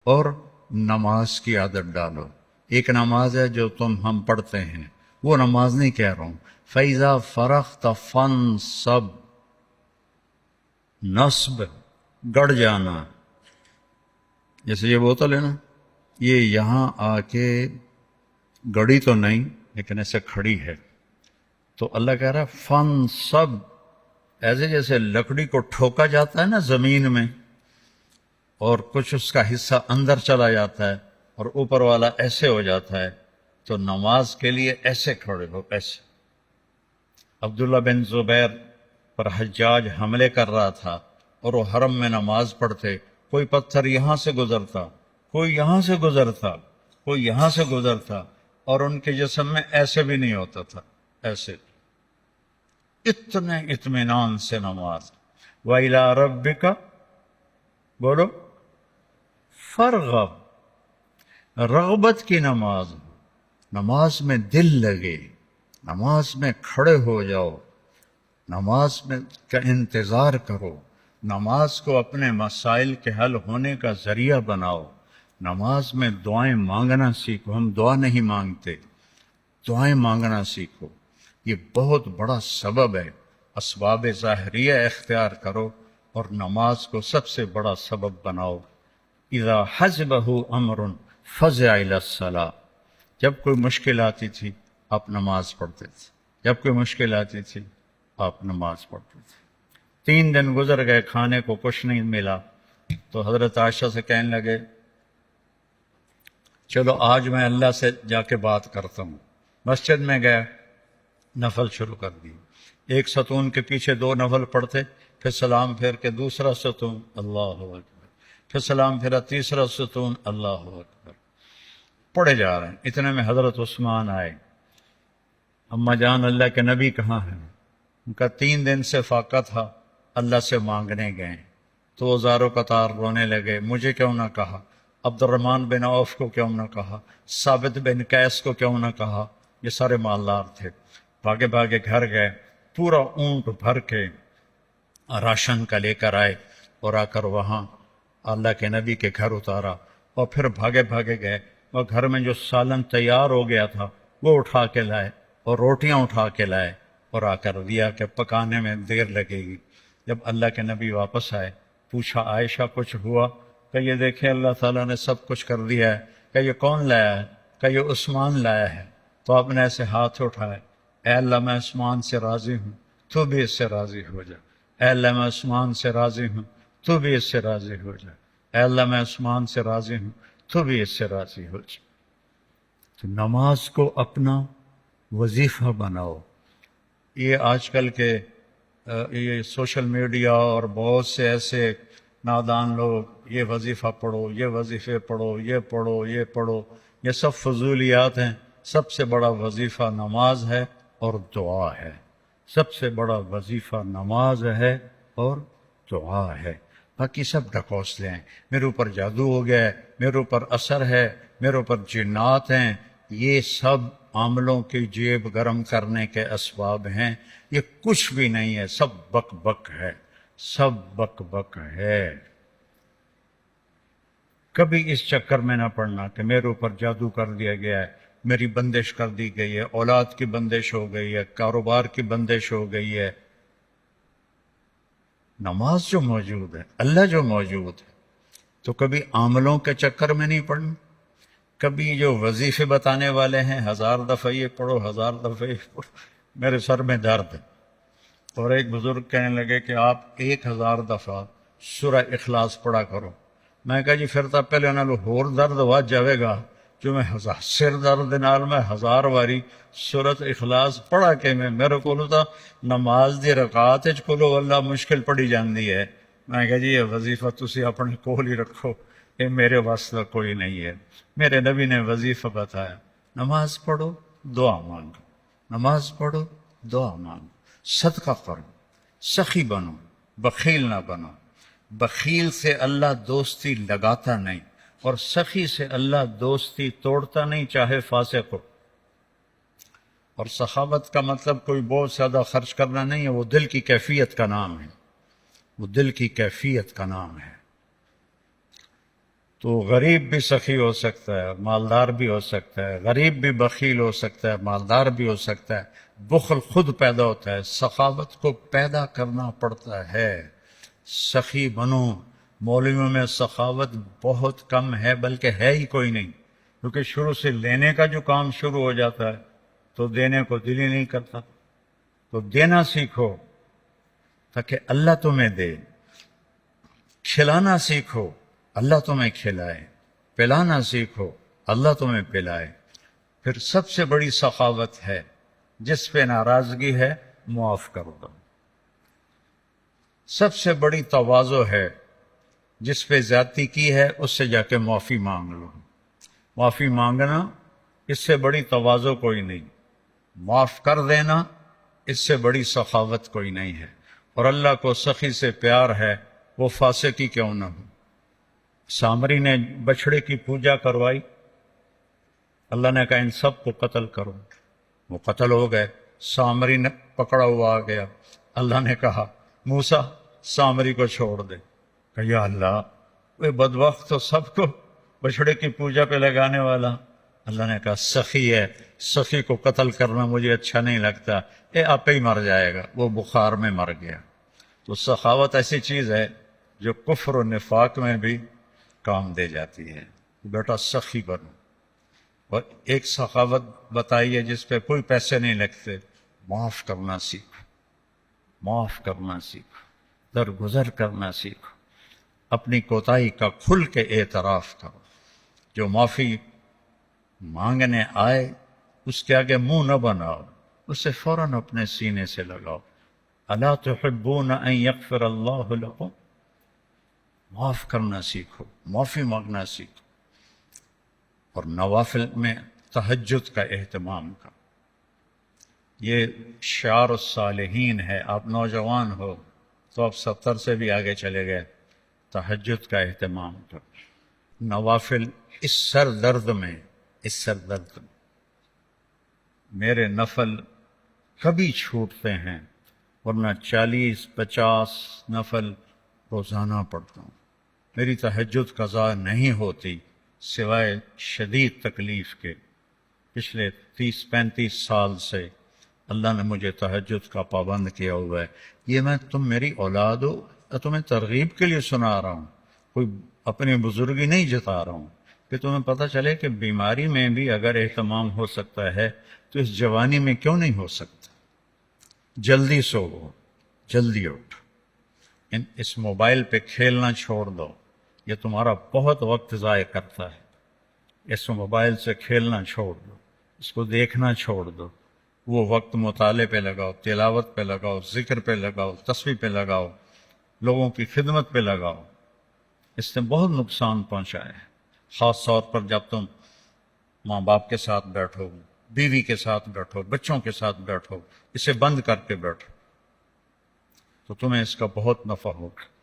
اور نماز کی عادت ڈالو. ایک نماز ہے جو ہم پڑھتے ہیں، وہ نماز نہیں کہہ رہا ہوں. فَإِذَا فَرَغْتَ فَانْصَبْ، نصب گڑ جانا. جیسے یہ بوتل ہے نا، یہ یہاں آ کے گڑی تو نہیں لیکن ایسے کھڑی ہے، تو اللہ کہہ رہا ہے فَانْصَبْ، ایسے جیسے لکڑی کو ٹھوکا جاتا ہے نا زمین میں، اور کچھ اس کا حصہ اندر چلا جاتا ہے اور اوپر والا ایسے ہو جاتا ہے، تو نماز کے لیے ایسے کھڑے ہو، ایسے. عبداللہ بن زبیر پر حجاج حملے کر رہا تھا اور وہ حرم میں نماز پڑھتے، کوئی پتھر یہاں سے گزرتا، کوئی یہاں سے گزرتا، کوئی یہاں سے گزرتا، اور ان کے جسم میں ایسے بھی نہیں ہوتا تھا، ایسے. اتنے اطمینان سے نماز. وَإِلَىٰ رَبِّكَ، بولو، فرغب، رغبت کی نماز. نماز میں دل لگے، نماز میں کھڑے ہو جاؤ، نماز میں کا انتظار کرو، نماز کو اپنے مسائل کے حل ہونے کا ذریعہ بناؤ. نماز میں دعائیں مانگنا سیکھو. ہم دعا نہیں مانگتے، دعائیں مانگنا سیکھو. یہ بہت بڑا سبب ہے. اسباب ظاہریہ اختیار کرو اور نماز کو سب سے بڑا سبب بناؤ. اذا حزبہ امر فزع الی الصلاۃ، جب کوئی مشکل آتی تھی آپ نماز پڑھتے تھے، جب کوئی مشکل آتی تھی آپ نماز پڑھتے تھے. 3 دن گزر گئے، کھانے کو کچھ نہیں ملا، تو حضرت عائشہ سے کہنے لگے چلو آج میں اللہ سے جا کے بات کرتا ہوں. مسجد میں گئے، نفل شروع کر دی. ایک ستون کے پیچھے 2 نفل پڑھتے، پھر سلام پھیر کے دوسرا ستون، اللہ اکبر، پھر سلام پھیرا تیسرا ستون، اللہ اکبر، پڑھے جا رہے ہیں. اتنے میں حضرت عثمان آئے. اما جان اللہ کے نبی کہاں ہیں؟ ان کا 3 دن سے فاقہ تھا، اللہ سے مانگنے گئے. تو وہ زارو قطار رونے لگے، مجھے کیوں نہ کہا، عبد الرحمن بن عوف کو کیوں نہ کہا، ثابت بن قیس کو کیوں نہ کہا. یہ سارے مالدار تھے. بھاگے بھاگے گھر گئے، پورا اونٹ بھر کے راشن کا لے کر آئے اور آ کر وہاں اللہ کے نبی کے گھر اتارا. اور پھر بھاگے بھاگے گئے اور گھر میں جو سالن تیار ہو گیا تھا وہ اٹھا کے لائے اور روٹیاں اٹھا کے لائے اور آ کر دیا کہ پکانے میں دیر لگے گی. جب اللہ کے نبی واپس آئے، پوچھا عائشہ کچھ ہوا؟ کہ یہ دیکھیں اللہ تعالیٰ نے سب کچھ کر دیا ہے. کہ یہ کون لایا ہے؟ کہ یہ عثمان لایا ہے. تو آپ نے ایسے ہاتھ اٹھائے، اے اللہ میں عثمان سے راضی ہوں، تو بھی اس سے راضی ہو جا. اے اللہ میں عثمان سے راضی ہوں، تو بھی اس سے راضی ہو جا. اے اللہ میں عثمان سے راضی ہوں، تو بھی اس سے راضی ہو جا. تو نماز کو اپنا وظیفہ بناؤ. یہ آج کل کے یہ سوشل میڈیا اور بہت سے ایسے نادان لوگ، یہ وظیفہ پڑھو، یہ وظیفے پڑھو، یہ پڑھو، یہ پڑھو، یہ سب فضولیات ہیں. سب سے بڑا وظیفہ نماز ہے اور دعا ہے. سب سے بڑا وظیفہ نماز ہے اور دعا ہے. باقی سب ڈھکوسلے ہیں. میرے اوپر جادو ہو گیا ہے، میرے اوپر اثر ہے، میرے اوپر جنات ہیں. یہ سب عاملوں کی جیب گرم کرنے کے اسباب ہیں. یہ کچھ بھی نہیں ہے، سب بک بک ہے، سب بک بک ہے. کبھی اس چکر میں نہ پڑنا کہ میرے اوپر جادو کر دیا گیا ہے، میری بندش کر دی گئی ہے، اولاد کی بندش ہو گئی ہے، کاروبار کی بندش ہو گئی ہے. نماز جو موجود ہے، اللہ جو موجود ہے، تو کبھی عاملوں کے چکر میں نہیں پڑنا. کبھی جو وظیفے بتانے والے ہیں 1000 دفعہ یہ پڑھو، 1000 دفعہ یہ پڑھو، میرے سر میں درد ہے. اور ایک بزرگ کہنے لگے کہ آپ 1000 دفعہ سورہ اخلاص پڑھا کرو. میں کہا جی پھر تو پہلے انہوں نے ہور درد واد جاوے گا جو میں سر درد نال میں 1000 واری سورۃ اخلاص پڑھا کے میرے کو تو نماز دی رکعت وچ کلو اللہ مشکل پڑھی جاندی ہے. میں کہا جی یہ وظیفہ تسی اپنے کول ہی رکھو، یہ میرے واسطہ کوئی نہیں ہے. میرے نبی نے وظیفہ بتایا، نماز پڑھو دعا مانگو، نماز پڑھو دعا مانگو، صدقہ کرو، سخی بنو، بخیل نہ بنو. بخیل سے اللہ دوستی لگاتا نہیں اور سخی سے اللہ دوستی توڑتا نہیں، چاہے فاسق ہو. اور سخاوت کا مطلب کوئی بہت زیادہ خرچ کرنا نہیں ہے، وہ دل کی کیفیت کا نام ہے، وہ دل کی کیفیت کا نام ہے. تو غریب بھی سخی ہو سکتا ہے، مالدار بھی ہو سکتا ہے، غریب بھی بخیل ہو سکتا ہے، مالدار بھی ہو سکتا ہے، بخل خود پیدا ہوتا ہے، سخاوت کو پیدا کرنا پڑتا ہے۔ سخی بنو، مولویوں میں سخاوت بہت کم ہے، بلکہ ہے ہی کوئی نہیں، کیونکہ شروع سے لینے کا جو کام شروع ہو جاتا ہے تو دینے کو دل ہی نہیں کرتا۔ تو دینا سیکھو تاکہ اللہ تمہیں دے، کھلانا سیکھو اللہ تمہیں کھلائے، پلانا سیکھو اللہ تمہیں پلائے۔ پھر سب سے بڑی سخاوت ہے جس پہ ناراضگی ہے معاف کر دو۔ سب سے بڑی تواضع ہے جس پہ زیادتی کی ہے اس سے جا کے معافی مانگ لو۔ معافی مانگنا اس سے بڑی تواضع کوئی نہیں، معاف کر دینا اس سے بڑی سخاوت کوئی نہیں ہے۔ اور اللہ کو سخی سے پیار ہے، وہ فاسق ہی کیوں نہ ہو۔ سامری نے بچڑے کی پوجا کروائی، اللہ نے کہا ان سب کو قتل کرو، وہ قتل ہو گئے۔ سامری نے پکڑا ہوا آ گیا، اللہ نے کہا موسیٰ سامری کو چھوڑ دے۔ کہ یا اللہ وہ بدبخت تو سب کو بچڑے کی پوجا پہ لگانے والا۔ اللہ نے کہا سخی ہے، سخی کو قتل کرنا مجھے اچھا نہیں لگتا، آپ ہی مر جائے گا۔ وہ بخار میں مر گیا۔ تو سخاوت ایسی چیز ہے جو کفر و نفاق میں بھی کام دے جاتی ہے۔ بیٹا سخی بنو۔ اور ایک سخاوت بتائیے جس پہ کوئی پیسے نہیں لگتے، معاف کرنا سیکھو، معاف کرنا سیکھو، درگزر کرنا سیکھو، اپنی کوتاہی کا کھل کے اعتراف کرو۔ جو معافی مانگنے آئے اس کے آگے منہ نہ بناؤ، اسے فوراً اپنے سینے سے لگاؤ۔ الا تحبون ان یغفر اللہ لکم، معاف کرنا سیکھو، معافی مانگنا سیکھو۔ اور نوافل میں تہجد کا اہتمام کرو، یہ شعار الصالحین ہے۔ آپ نوجوان ہو تو آپ 70 سے بھی آگے چلے گئے، تہجد کا اہتمام کرو۔ نوافل اس سر درد میں، اس سر درد میں میرے نفل کبھی چھوٹتے ہیں، ورنہ 40-50 نفل روزانہ پڑھتا ہوں۔ میری تہجد قضا نہیں ہوتی سوائے شدید تکلیف کے۔ پچھلے 30-35 سال سے اللہ نے مجھے تہجد کا پابند کیا ہوا ہے۔ یہ میں تم میری اولاد ہو، تمہیں ترغیب کے لیے سنا رہا ہوں، کوئی اپنی بزرگی نہیں جتا رہا ہوں، کہ تمہیں پتہ چلے کہ بیماری میں بھی اگر اہتمام ہو سکتا ہے تو اس جوانی میں کیوں نہیں ہو سکتا۔ جلدی سو، جلدی اٹھ، اس موبائل پہ کھیلنا چھوڑ دو، یہ تمہارا بہت وقت ضائع کرتا ہے۔ اس موبائل سے کھیلنا چھوڑ دو، اس کو دیکھنا چھوڑ دو، وہ وقت مطالعے پہ لگاؤ، تلاوت پہ لگاؤ، ذکر پہ لگاؤ، تسبیح پہ لگاؤ، لوگوں کی خدمت پہ لگاؤ۔ اس نے بہت نقصان پہنچا ہے، خاص طور پر جب تم ماں باپ کے ساتھ بیٹھو، بیوی کے ساتھ بیٹھو، بچوں کے ساتھ بیٹھو، اسے بند کر کے بیٹھو تو تمہیں اس کا بہت نفع ہوگا۔